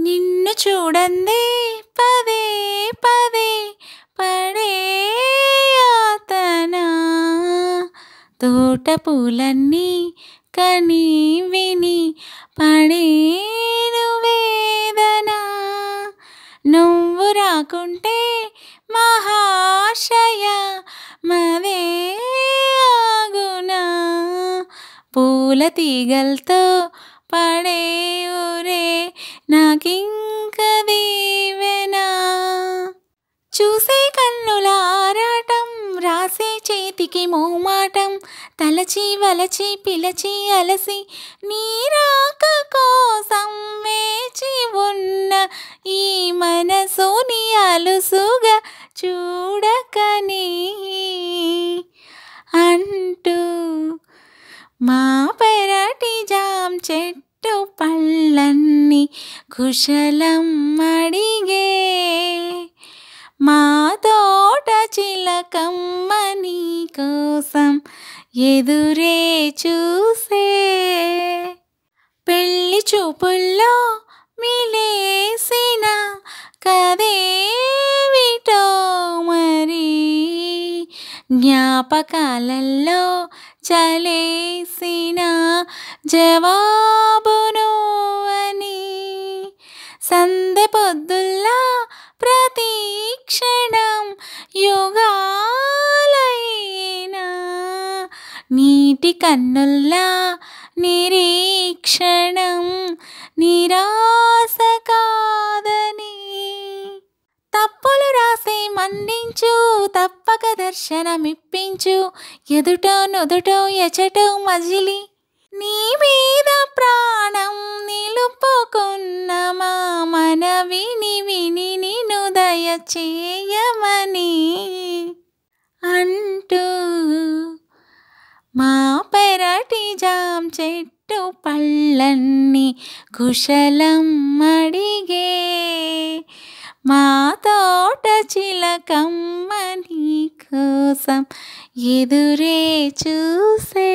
నిన్ను చూడందే పదే పదే పడే యాతన తోట పూలన్నీ కని విని పడేను వేదన నువ్వు రాకుంటే మహాశయ మదే ఆగునా పూల తీగలతో పడే ఊరే నాకింక దీవెనా చూసే కన్నుల ఆరాటం రాసే చేతికి మోమాటం తలచి వలచి పిలచి అలసి నీరాక కోసం వేచి ఉన్న ఈ మనసుని అలుసుగా చూడకని అంటూ మా పెరటి జాం చెట్టు పళ్ళన్నీ కుశలం అడిగే మా తోట చిలకమ్మ నీ కోసం ఎదురే చూసే పెళ్లి చూపుల్లో మిలేసిన కదేవిటో మరి జ్ఞాపకాలలో చలేసిన జవాబును అని సందె పొద్దుల్లా ప్రతి క్షణం యుగాలైనా నీటి కన్నుల్లా నిరీక్షణం నిరాశ కాదని తప్పులు రాసే మన్నించు తప్పక దర్శనమిప్పించు ఎదుటో నుదుటో ఎచటో మజిలి నీ మీద ప్రాణం నిలుపుకున్న మా మనవిని విని నిన్ను దయచేయమని అంటూ మా పెరటి జాం చెట్టు పళ్ళన్నీ కుశలం అడిగే మా తోట చిలకమ్మ నీ కోసం ఎదురే చూసే